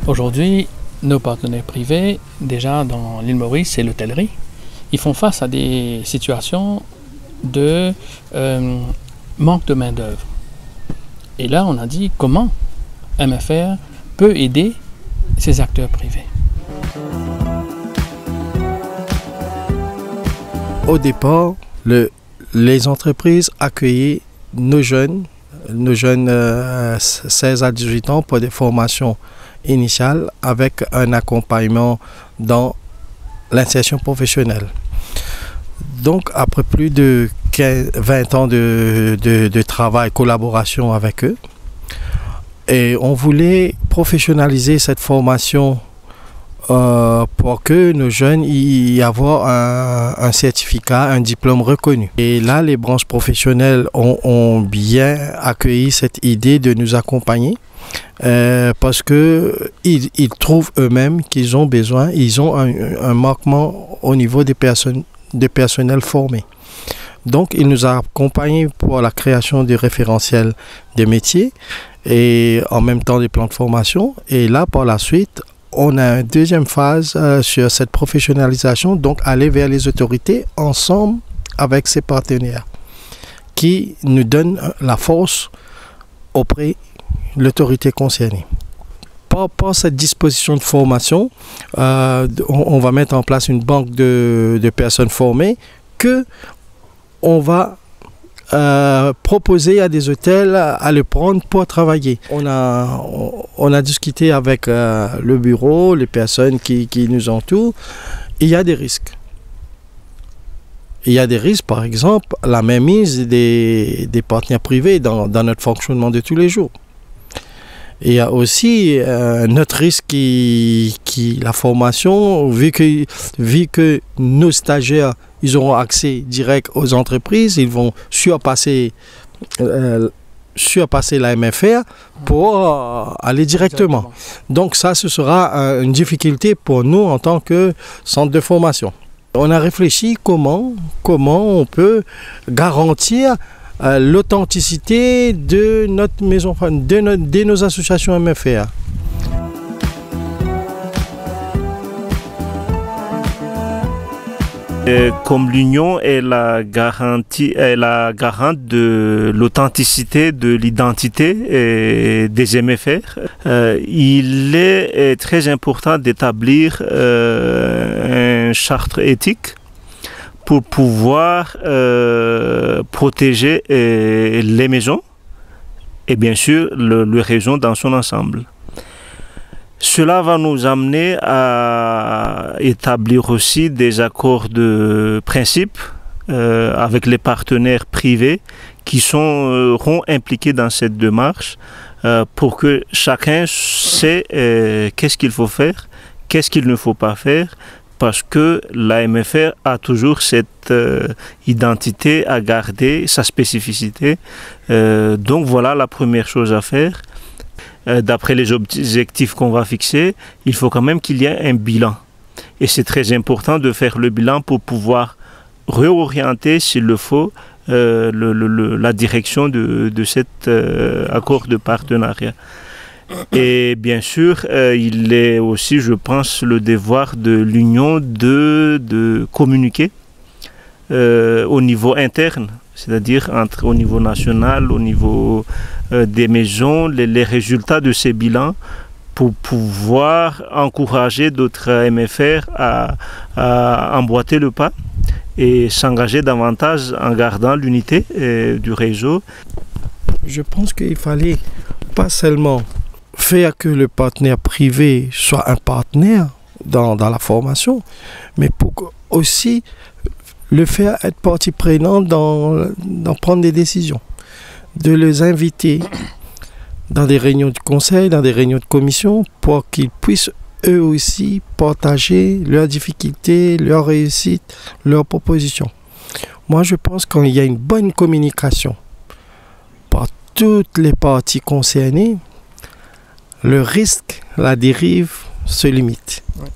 Aujourd'hui, nos partenaires privés, déjà dans l'île Maurice et l'hôtellerie, ils font face à des situations de manque de main-d'œuvre. Et là, on a dit comment MFR peut aider ces acteurs privés. Au départ, les entreprises accueillaient nos jeunes 16 à 18 ans pour des formations initiales avec un accompagnement dans l'insertion professionnelle. Donc, après plus de 20 ans de travail, collaboration avec eux, et on voulait professionnaliser cette formation pour que nos jeunes y avoir un certificat, un diplôme reconnu. Et là, les branches professionnelles ont bien accueilli cette idée de nous accompagner parce qu'ils trouvent eux-mêmes qu'ils ont besoin, ils ont un manquement au niveau des personnels formés. Donc, ils nous ont accompagnés pour la création des référentiels des métiers et en même temps des plans de formation. Et là, par la suite, on a une deuxième phase sur cette professionnalisation, donc aller vers les autorités ensemble avec ces partenaires qui nous donnent la force auprès de l'autorité concernée. Par cette disposition de formation, on va mettre en place une banque de personnes formées que on va proposer à des hôtels à le prendre pour travailler. On a discuté avec le bureau, les personnes qui nous entourent. Il y a des risques. Il y a des risques, par exemple, la mainmise des partenaires privés dans notre fonctionnement de tous les jours. Il y a aussi notre risque la formation, vu que nos stagiaires ils auront accès direct aux entreprises, ils vont surpasser la MFR pour aller directement. Donc ça, ce sera une difficulté pour nous en tant que centre de formation. On a réfléchi comment on peut garantir l'authenticité de notre maison, de nos associations MFR. Comme l'Union est la garante de l'authenticité de l'identité des MFR, il est très important d'établir une charte éthique pour pouvoir protéger les maisons et bien sûr le réseau dans son ensemble. Cela va nous amener à établir aussi des accords de principe avec les partenaires privés qui seront impliqués dans cette démarche pour que chacun sait qu'est-ce qu'il faut faire, qu'est-ce qu'il ne faut pas faire, parce que la MFR a toujours cette identité à garder, sa spécificité. Donc voilà la première chose à faire. D'après les objectifs qu'on va fixer, il faut quand même qu'il y ait un bilan. Et c'est très important de faire le bilan pour pouvoir réorienter, s'il le faut, la direction de cet accord de partenariat. Et bien sûr, il est aussi, je pense, le devoir de l'Union de communiquer au niveau interne, c'est-à-dire au niveau national, au niveau des maisons, les résultats de ces bilans pour pouvoir encourager d'autres MFR à emboîter le pas et s'engager davantage en gardant l'unité du réseau. Je pense qu'il fallait pas seulement faire que le partenaire privé soit un partenaire dans la formation, mais pour aussi le faire être partie prenante dans prendre des décisions, de les inviter dans des réunions de conseil, dans des réunions de commission, pour qu'ils puissent eux aussi partager leurs difficultés, leurs réussites, leurs propositions. Moi, je pense qu'il y a une bonne communication par toutes les parties concernées, le risque, la dérive se limite. Ouais.